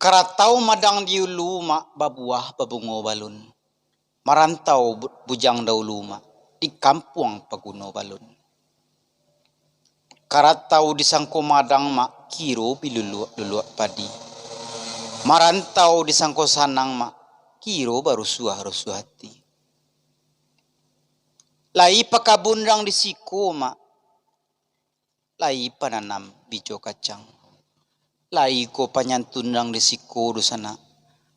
Karatau madang diulu mak babuah babungo balun. Marantau bujang dahulu mak di kampung paguno balun. Karatau disangko madang mak kiro pilulu padi. Marantau disangko sanang mak kiro baru rusuh hati. Lai pakabunrang disiko mak. Lai pananam bijo kacang. Lai ko panyantunrang disiko dusana.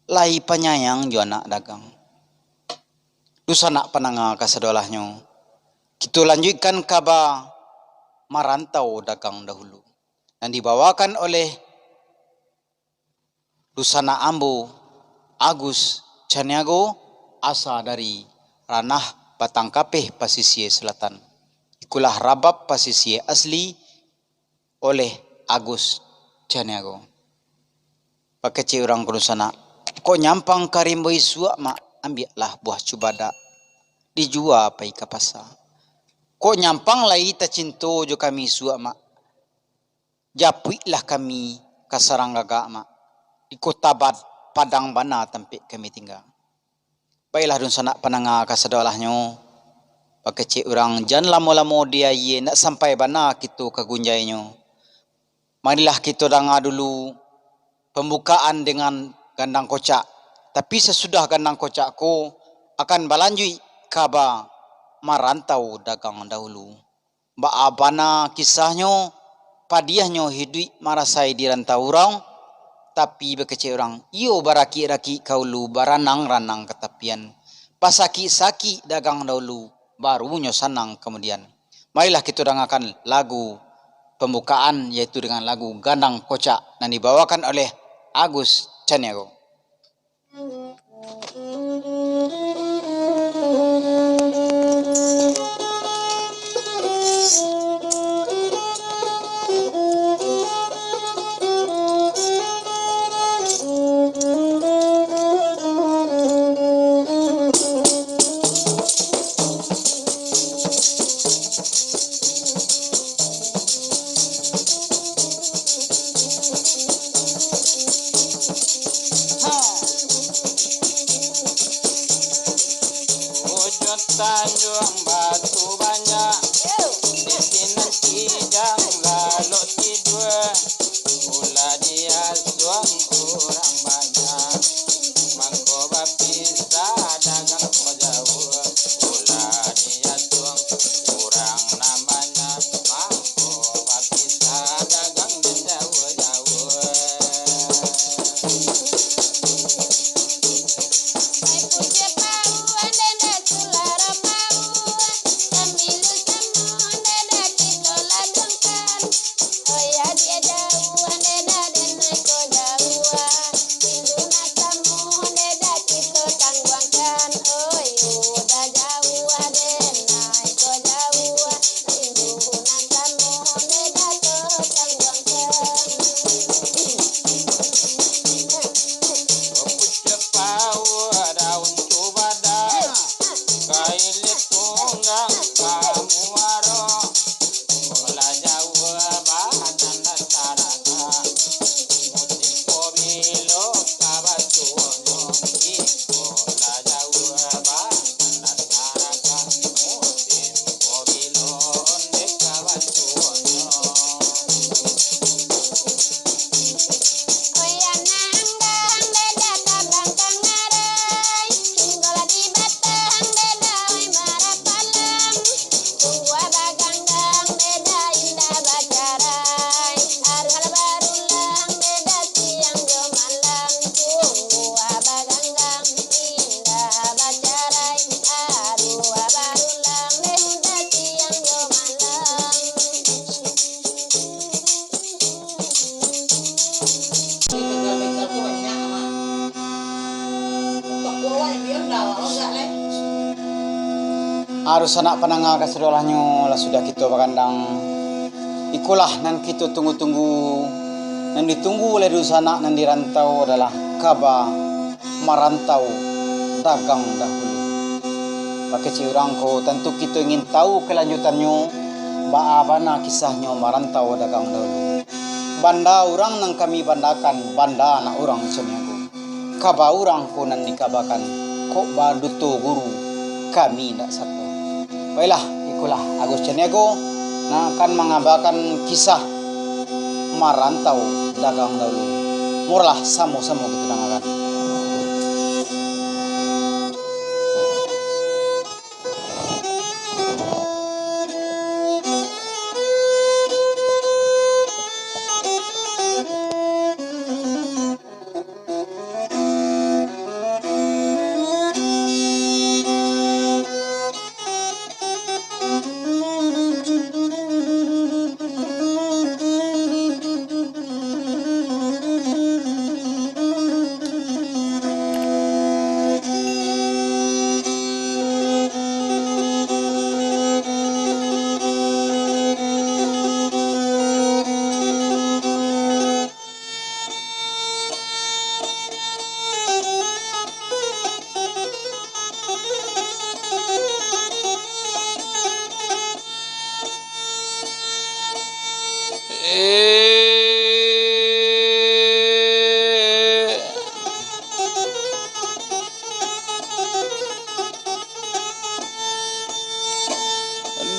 Lai panyayang jo anak dagang. Dusana pananga kasadolahnya. Kita lanjutkan kaba marantau dagang dahulu. Dan dibawakan oleh Dusana Ambo Agus Caniago asa dari ranah Batangkapeh Pasisir Selatan. Ikulah rabab Pasisir asli oleh Agus Caniago. Pakece orang Dusana, kok nyampang karimboi suak mak ambillah buah cubada dijual pai ke pasar. Kok nyampang lai ta cinto jo kami suak mak. Japuilah kami kasarang gagak mak. Di kota Padang Bana tempat kami tinggal. Baiklah dun sanak pananga kasadolahnya. Pakece orang jan lamo-lamo dia ye nak sampai bana kita kagunjainya. Marilah kita danga dulu pembukaan dengan gandang kocak. Tapi sesudah gandang kocak ko akan balanjui kaba marantau dagang dahulu. Ba abana kisahnya padiahnya hidup marasai di rantau orang. Tapi bekece orang, iyo baraki-raki kaulu baranang-ranang ketapian. Pasaki-saki dagang dahulu, barunya sanang kemudian. Marilah kita dengarkan lagu pembukaan yaitu dengan lagu Gandang Kocak yang dibawakan oleh Agus Caniago. Tanjung batu banyak di sini kijang lalu tidur ulah dia suang kurang banyak mangko bapisa dagang jauh ulah dia suang kurang namanya mangko bapisa dagang jauh-jauh. Harus anak pananga kasadolahnya lah sudah kita bagandang. Ikulah nan kita tunggu-tunggu. Nan ditunggu oleh dusana nan dirantau adalah kaba marantau dagang dahulu. Pakai ciurang ko tentu kita ingin tahu kelanjutannya. Baabana kisahnya marantau dagang dahulu. banda orang nang kami bandakan banda na orang ceniago kaba orang ko nan nikabakan ko ba duto guru kami ndak satu. Baiklah ikulah Agus Ceniago na akan mengabarkan kisah marantau dagang dahulu. Murlah samo-samo kita dengarkan.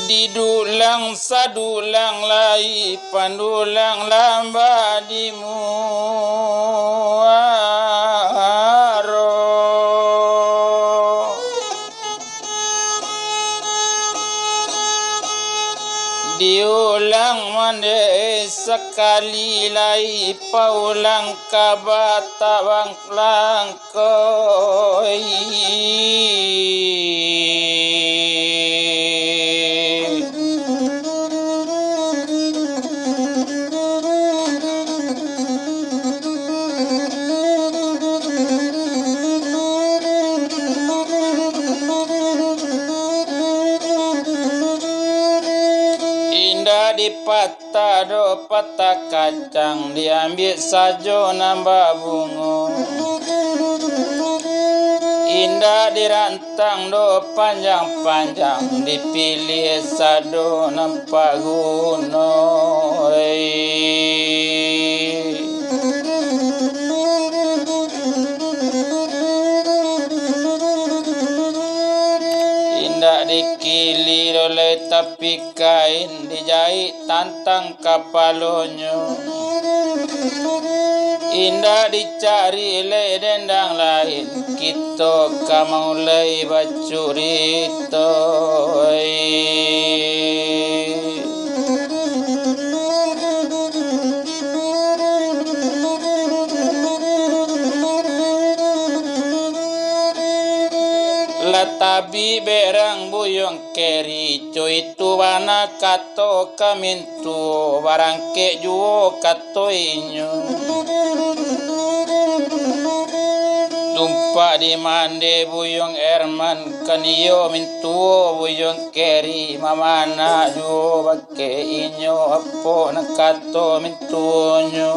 Didulang sadulang lai pandulang lamba dimuaro diulang mande sekali lai paulang kabata bang langkoi patah do patah kacang diambil sajo nambah bunga indah dirantang do panjang-panjang dipilih sado nampak gunoi indah dikilir oleh tapi kain dijahit tantang kapalonyo indah dicari le dendang lain kita kamulai bacurito latabi berang buyong keri cuy tuwana kato kamintu barangke juo kato inyo tumpak di mande buyong Erman kaniyo mintu buyong keri mamana juo bake inyo apo nakato mintunyo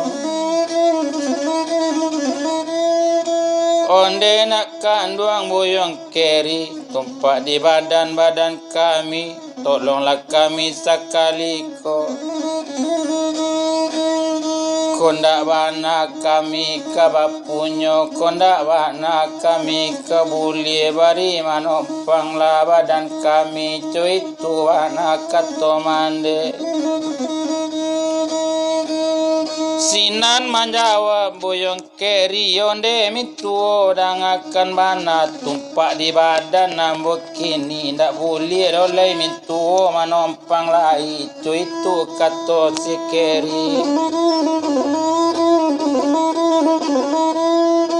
onde nak kanduang buyong keri tumpak di badan-badan kami tolonglah kami sakaliko kondak bana kami kabapunyo kondak bana kami kabuli bari manopanglah badan kami cuy tuana katomande sinan manjawab buyong keri onde mitu dangakan bana tumpak di badan nambo kini ndak boleh oleh mitu manompang lai cuy tu kato si keri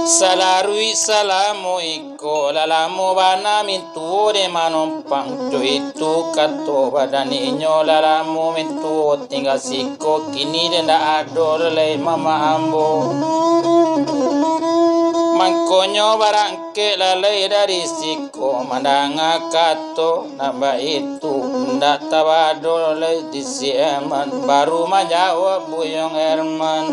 salarui salamu iko lalamu bana mintu de manompang cuy tu kato badan inyo lalamu mintu tinggal siko kini de ndak ado oleh mama ambo mangkonyo barangke lalai dari siko mandanga kato nambah itu ndak tabado oleh disi Erman baru menjawab buyong Erman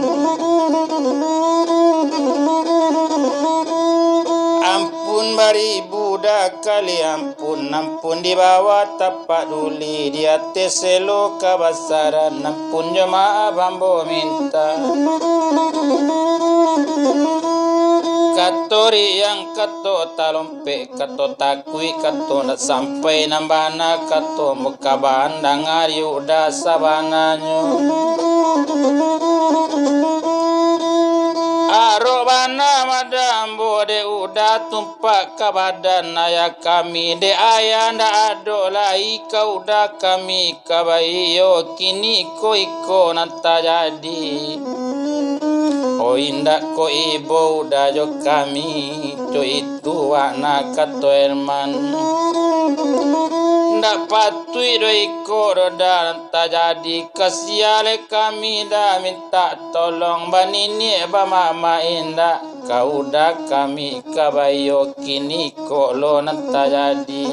ampun bari budak minta kalian pun ampun di bawah tapak duli di atas selo kebesaran ampun jemaah bambo minta katori yang kato talompe kato takui kato nak sampai nambana kato muka bandang ari udah sabananyo arobana madambo de udah tumpak ke badan ayah kami de ayah ndak ado lai kau udah kami kabayo kini ko iko nanta jadi oh indak ko ibu udah jo kami to itu anak kato herman ndak patui do iko roda nanta jadi kasiale kami dah minta tolong banini ba mama indak kau udah kami kabayo kini ko lo nanta jadi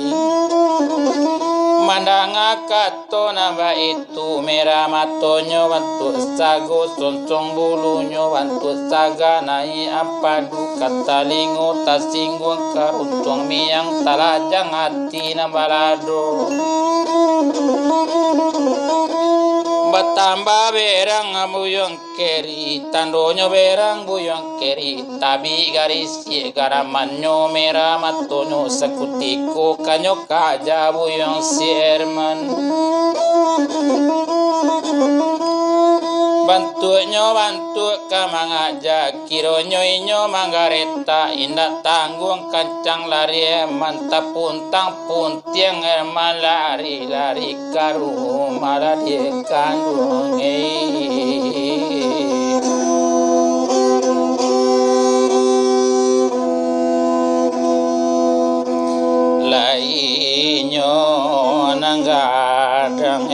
mandanga kato naba itu merah matonyo bantu sago soncong bulunya bantu saga nai apadu katalingo tasinggung karuntung miang talajang hati nabalado batamba berang buyong keri tandonyo berang buyong keri tabi garis ye garamanyo merah matonyo sekutiko kanyo kaja buyong sierman bantu kamangaja kironyo inyo manggareta indak tanggung kancang lari mantap puntang puntiang malari lari karu malari kandung lainyo nanggadang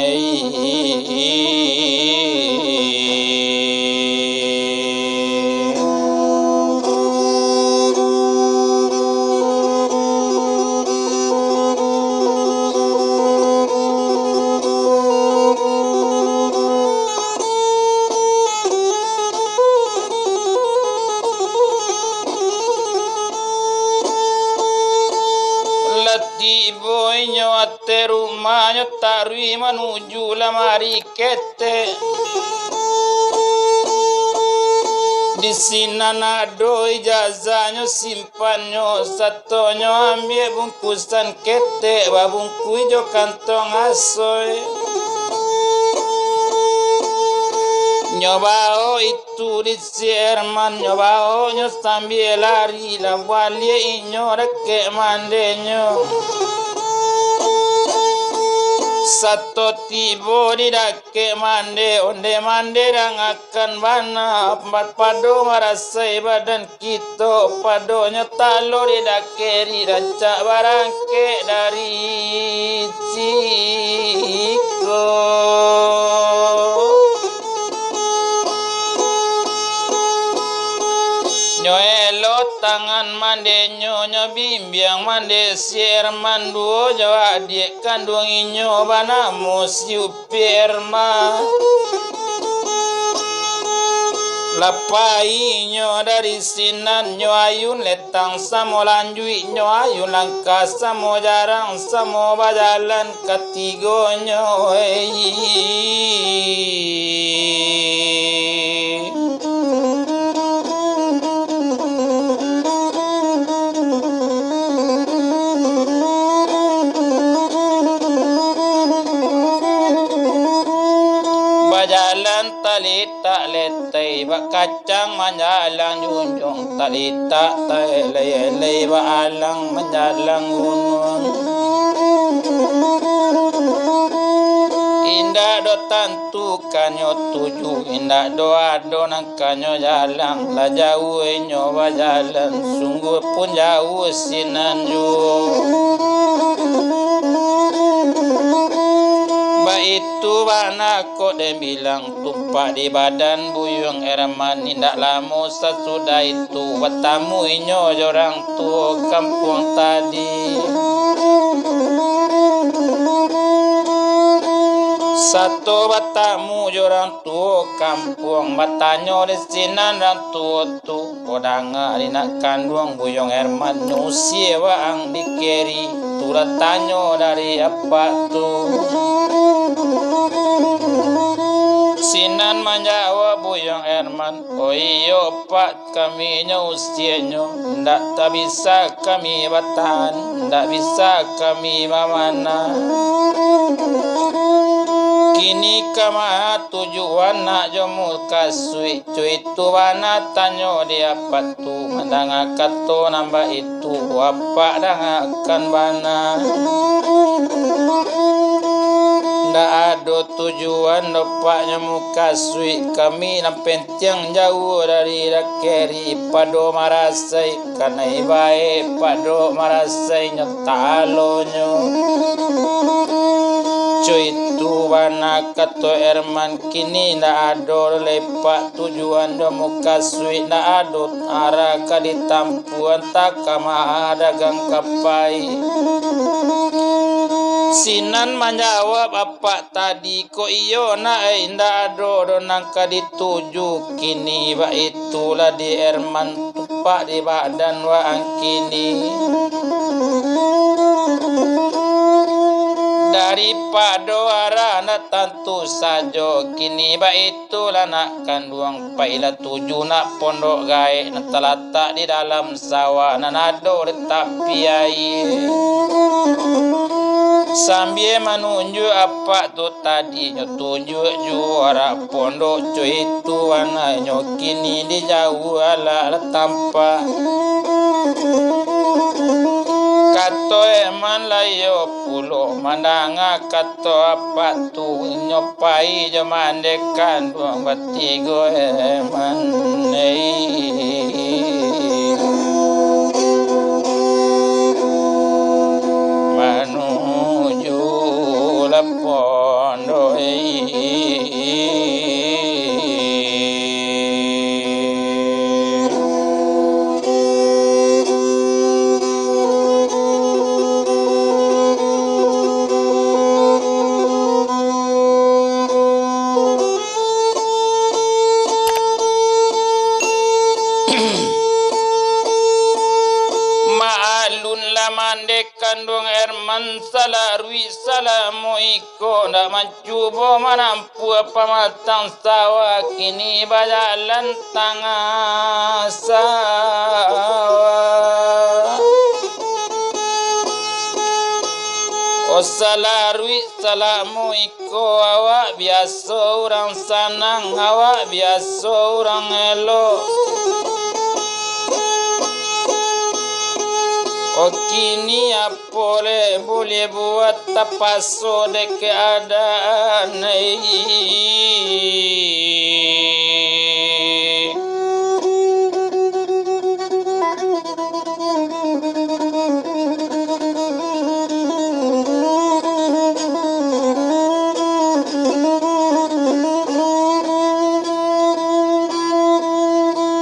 Boinyo ate rumahnya tarui menuju lamari kete di sini nado ijazahnya simpannya satonyo ambil bungkusan kete babungku jo kantong asoy nyobao itu di Sierman nyobao nyo sambil lari lawali inyo reke mandenyo satu tibo di dake mande onde mande dang akan bana empat pado marasai badan kita padonya talo di dake rancak barangke dari ciko nyoelo tangan mande nyonya bimbiang mande sierman duo jawa adik kandung inyo bana musiu perma lapai nyo dari sinan nyo ayun letang samo lanjui nyo ayun langkah samo jarang samo bajalan ketigo nyo jalan talita letai bak kacang menjalang junjung talita lelai bak alang menjalang gunung indah do tantu kanyo tuju indah do ado nang kanyo jalang la jauh enyo bajalan sungguh pun jauh sinan ju itu bana kok dia bilang tumpak di badan buyung Herman indak lama sesudah itu bertamu inyo orang tua kampung tadi satu bat tamu jorang tu kampung batanyo di sinan rang tu podanga dinak kandung buyong Herman nyusi waang dikeri turat tanyo dari apa tu sinan menjawab buyong Herman, oh iyo pak kami usianya ndak tak bisa kami bertahan, ndak bisa kami mamana. Kini kama tujuan nak jomu kasui cuy tu wana tanyo dia patu mandang kato nambah itu apa dah akan bana. Ndak ada tujuan dopaknya muka sui kami nampen tiang jauh dari rakeri pado marasai karena ibae pado marasai nyotalonyo cuy tu wana kato Herman kini ndak ada lepak tujuan do muka sui ndak ada arah kaditampuan tak kama dagang kapai. Sinan menjawab apa tadi ko iyo na indah do nangka dituju kini ba itulah di Herman tupak di badan wa angkini daripada arana tentu saja kini ba itulah nak kandung paila tuju nak pondok gae nak terletak di dalam sawah nan ado di tepi air. Sambil menunjuk apa tu tadi tunjuk juara pondok cuy itu warnanya kini di jauh ala tampak kato Herman layo pulo mandanga kato apa tu nyopai jamandekan buang batigo Herman pondok kandung Herman salarwi salamu iko ndak mencuba menampu apa matang sawah kini berjalan tengah sawah. Oh salarwi salamu iko awak biasa orang sanang awak biasa orang elok. Oh kini apa boleh buat tapaso de keadaan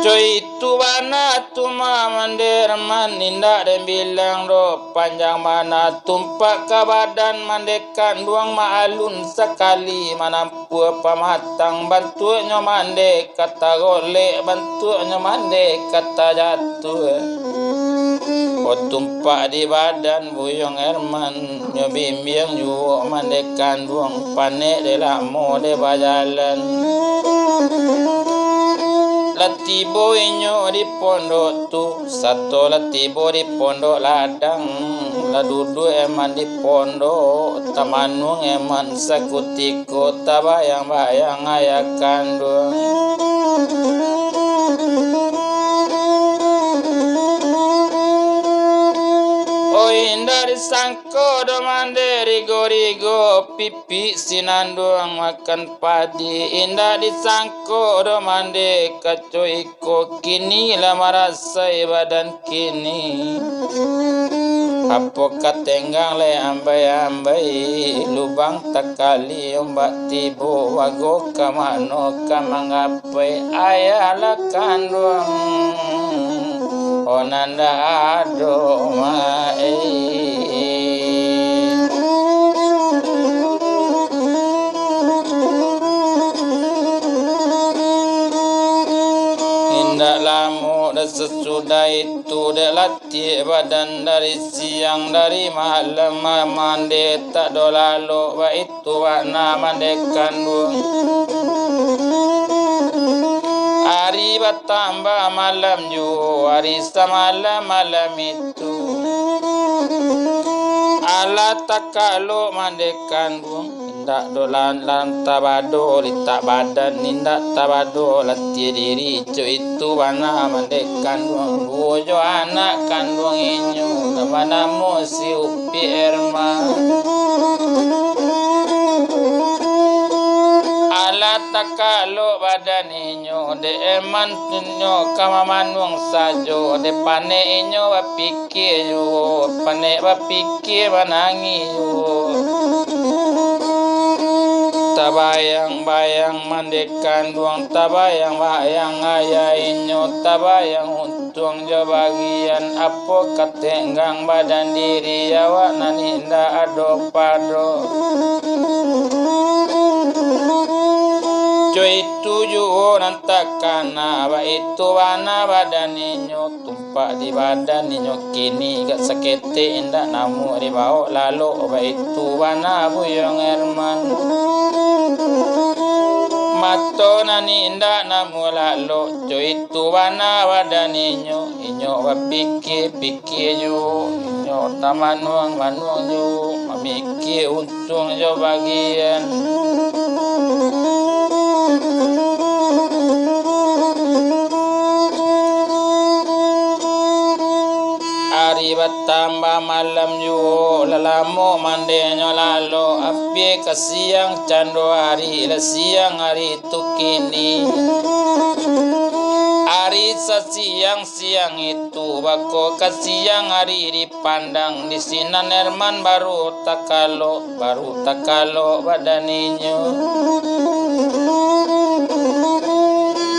cuy tu bana tuma mandir manindak dan bilang do panjang mana tumpak ke badan mandekan duang maalun sekali manampu pamatang bantunya mande kata golek bantunya mande kata jatuh. Oh tumpak di badan buyong Herman nyobimbing juga mandekan duang panek de lamo de bajalan. Latibo inyo di pondok tu satu latibo di pondok ladang ladudu Herman di pondok tamanung Herman sakutiko tabayang-bayang ayah kandung. Oh indah disangko do mande rigo-rigo pipi sinandung makan padi indah disangko do mande kacoiko kini lah marasai badan kini apa katenggang le ambai-ambai lubang takali ombak tibo wago kamano kamangapai ayalah kandung onanda ado mae. Ndak lamu dan sesudah itu dek latih badan dari siang dari malam mandi tak do lalu wa itu warna mandi kandung. Hari bertambah malam ju hari semalam malam itu ala tak kalau mandi kandung. Nindak dolan lan tabado litak badan nindak tabado latih diri cu itu wana mandek kandung bojo anak kandung inyo nama namo si upi erma ala takalo badan inyo de eman inyo kama manung sajo de pane inyo bapikir yo pane bapikir manangi yo tabayang-bayang mandekan duang tabayang-bayang ayah inyo tabayang untung jo bagian apo katenggang badan diri awak naninda ado pado jo itu juo nantakana ba itu wana badan inyo tumpak di badan inyo kini gak sakete indak namu ribau lalu ba itu wana buyong erman mato nani indak namu lalu jo itu wana badan inyo bapikir yo inyo tamanuang yo mamikir untung jo bagian hari bertambah malam yo lalamu mandenyo lalu api ke siang cando hari le siang hari itu kini hari siang itu bako ke siang hari dipandang di sinan Herman baru takalo badaninyo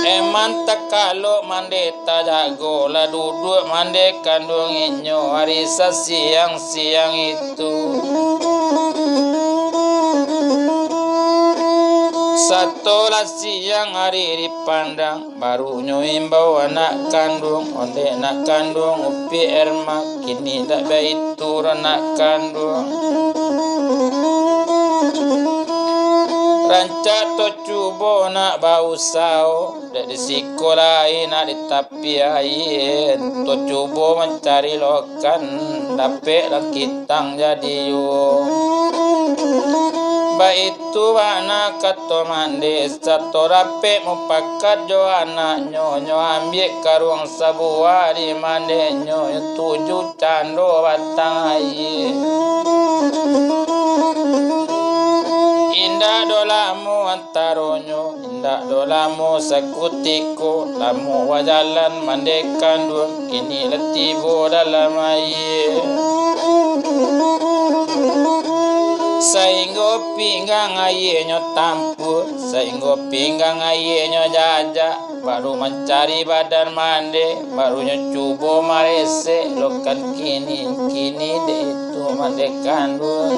eman takalo mandeta jago la duduk mande kandung inyo hari siang itu satu lah siang hari dipandang baru nyoimbau anak kandung onde nak kandung upi erma kini tak baik turun anak kandung rancak to cubo nak bau sao dari sekolah nak di tapi air to cubo mencari lokan dapet kitang jadi yo ba itu anak kato mandi satu rape mupakat jo anak nyo ambil karung sabuah di mandi nyo 7 cando batang air indah dolamu antaronyo indah dolamu sakutiko lamu wajalan mandekan dua kini letibo dalam air sainggo pinggang ayenyo tampur sainggo pinggang ayenyo jajak baru mencari badan mande barunya cubo marese lokan kini de itu mandekan dua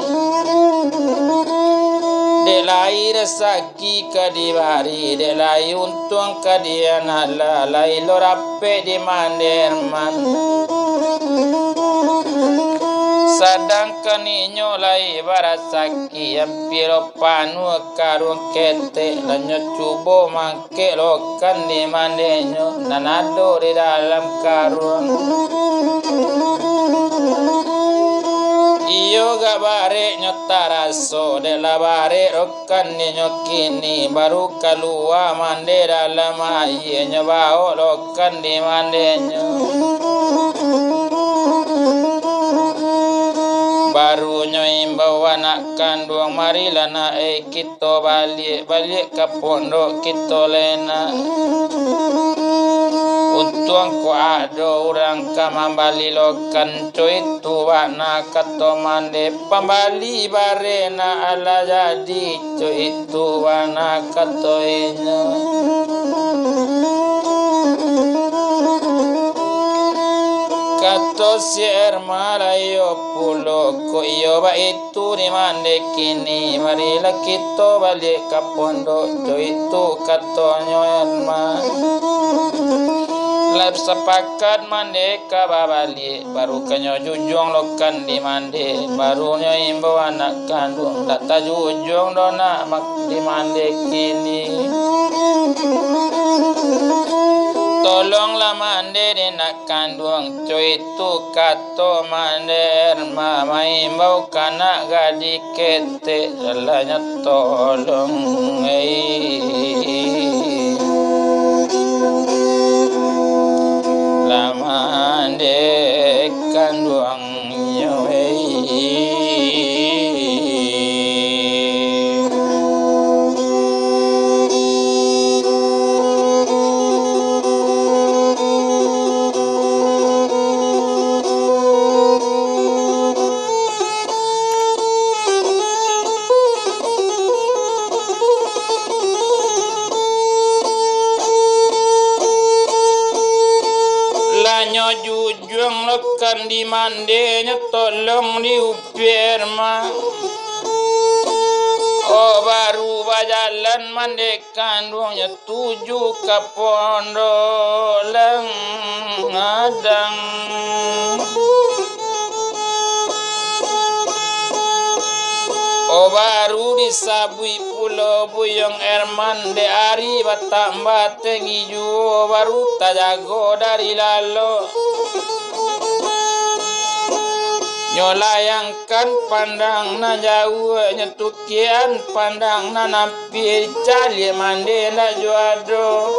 delai resaki kadibari delai untung kadian ala lai lorape di manderman sadangkan inyo lai barasaki yang piro panu karung kete lanyo cubo mangke lokan di mandenyo nanado di dalam karung iyo gak bare nyotaraso de la bare rokan ninyo kini baru kalua mande dalam aye nyobao lokan di mandenyo baru nyoimbau anak kandung marilah naik kita balik ke pondok kita lena untung ko ada orang kamambali lokan cuy tu wana kato mande pambali barena ala jadi cuy tu wana kato enya kato sier malayo pulo ko iyo ba itu ni mande kini marilah kita balik ke pondok cuy tu kato nyoyan Lab sepakat mande kababali baru kanyo jujung lokan di mande baru nyo imbo anak kandung tak jujung dona mak di mande kini tolonglah mande di nak kandung cuy tu kato mande mama imbo kanak gadi kete jalanya tolong lamande kandung nyawe jujung lekan di mandenya tolong diupirma oh baru bajalan mande kandungnya tuju ke pondok lengadang oh baru disabui pulau buyong Erman de ari batambah tinggi ju baru tajago dari lalu nyolayangkan pandang na jauh nyetukian pandang na nampir cali mande na juado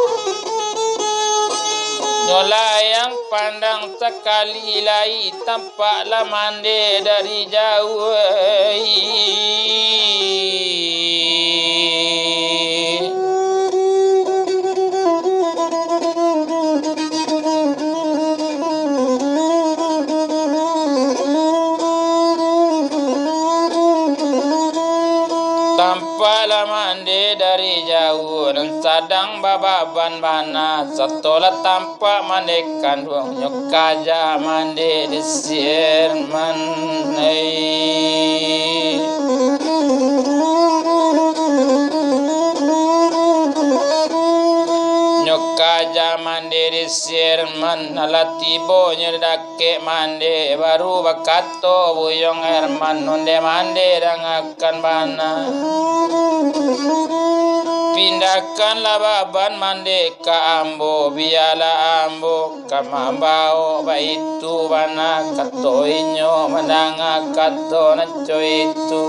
nyolayang pandang sekali lai tampaklah mande dari jauh tampaklah mande dari jauh dan sadang bababan bana setelah tampak mande kandung nyokaja mande desir manai nyokaja mande desir manalati bo nyerdake mande baru bakato buyong Erman nonde mande dangakan bana pindahkanlah baban mande ka ambo biala ambo kamambao baitu bana katoinyo mandanga kato naco itu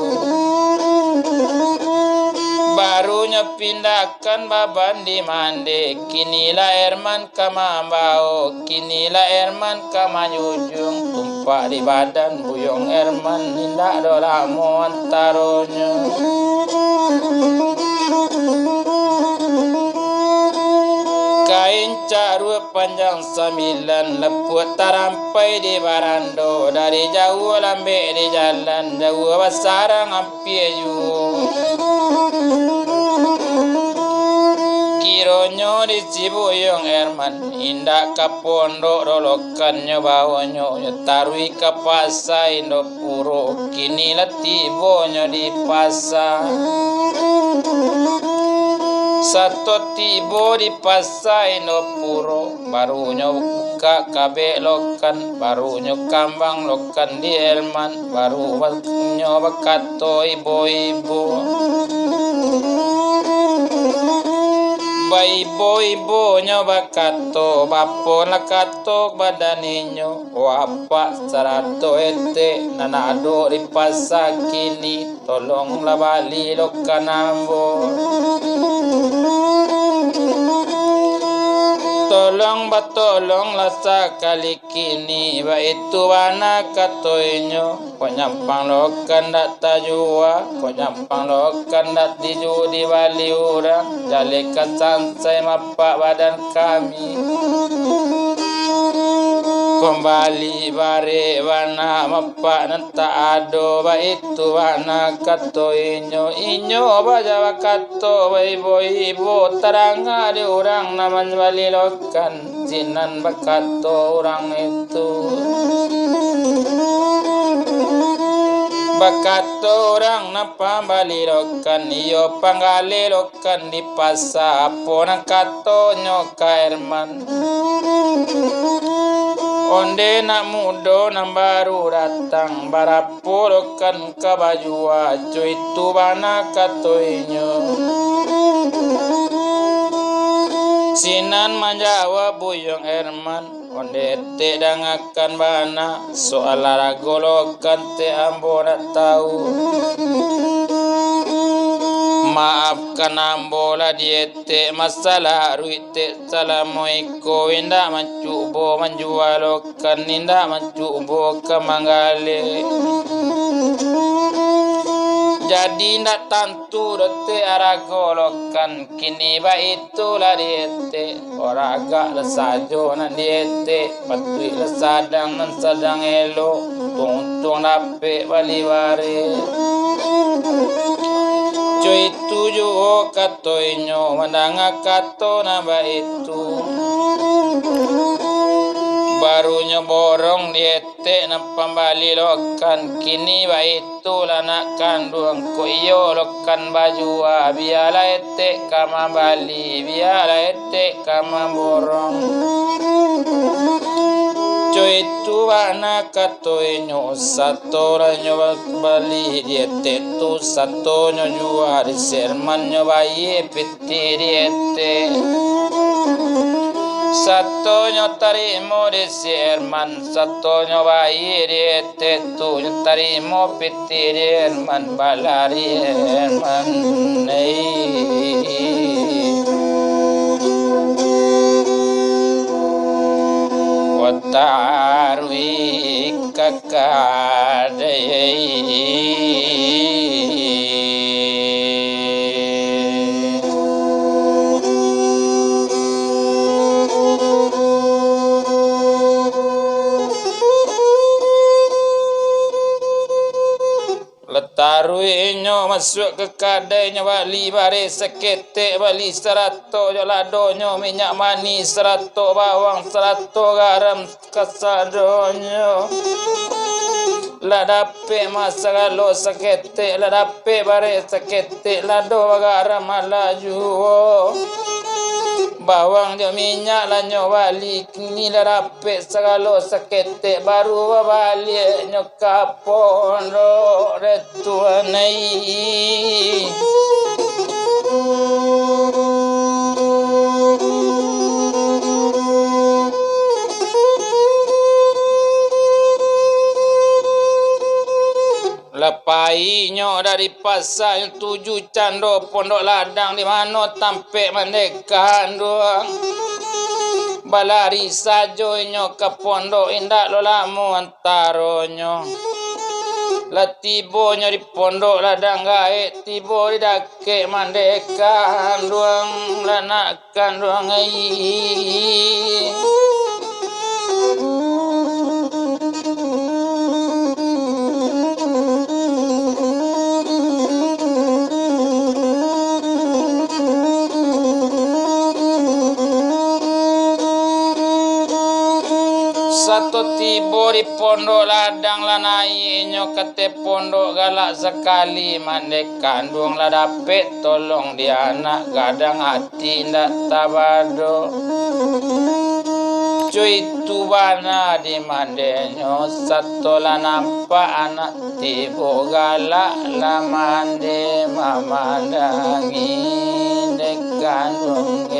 barunya pindahkan baban di mande kinilah Erman kamambao kinilah Erman kamanyujung tumpak di badan buyong Erman nindak dolamo antaronyo kain carua panjang 9 leput tarampai di barando dari jauh lambe di jalan jauh basarang ampie ju kironyo di Cibuyong Erman indak ka pondok dolokannya bawonyo tarui ka pasai indo puro kini latibonyo di pasar satu tibo di pasai no puro barunya buka kabe lokan barunya kambang lokan di Erman baru waktunya bakato ibu-ibu ibu-ibu nyoba kato bapon lakato badaninyo wapa sarato ete nanado di pasar kini tolonglah bali lokanambo tolong batolonglah sakali kini baitu wana katoinyo kau nyampang lokan dak tajua kau nyampang lokan dak diju di bali orang jale kasansai mapak badan kami kembali bare wana mapak nanta ado baitu wana katoinyo inyo bajawa kato ibu-ibu teranga di orang naman bali lokan jinan bakato orang itu bakato orang napa bali lokan iyo panggali lokan di pasar ponang kato nyoka Erman Onde nak mudo nak baru datang barapolokan kabajua cuy tu bana katoinyo. Sinan manjawa buyong Herman onde te dangakan bana soal laragolokan te ambo nak tahu. Maafkan ambola diete masalah ruite salamoiko indah mencubo menjualokan indah mencubo kemanggale. Jadi ndak tantu dote aragolokan kini ba itulah diete oraga lesajo nan diete patui lesadang nan sadang elo tung nape baliware. Cuy tujuh katoinyo mandanga kato naba itu barunya borong diete na pambali lokan kini ba itu lanak kandung ko iyo lokan bajua biala ete kama bali biala ete kama borong. Cuy tu anak katoinyo satu ranyo bali diete tu satu nyo jua di serman nyo bayi piti diete satu nyo tarimo di serman satu nyo bayi diete tu nyo tarimo piti dirman balari herman Watarwi Letaruinyo masuk ke kadainya bali bare sekete bali 100 jo ladonyo minyak manis 100 bawang 100 garam kasadonyo ladape masagalo sekete ladape bare sekete lado garam malajuo bawang jo minyak lanyo bali kini ladape sagalo sekete baru bali nyo kapondo retuanai. Lepainya dari pasar yang 7 cando pondok ladang di mana tampe mendekah doang. Balari sajoinyo ke pondok indak lo lamu antaronyo. Latibonya di pondok ladang gae tibo di dake mendekah doang lanakan doang ai. Satu tibo di pondok ladang lanai nyo kate pondok galak sekali mandek kandung lah dapet tolong dia anak gadang hati ndak tabado. Cuy tu bana di mandenyo satu lah nampak anak tibo galak lah mande mamandangi dek kandung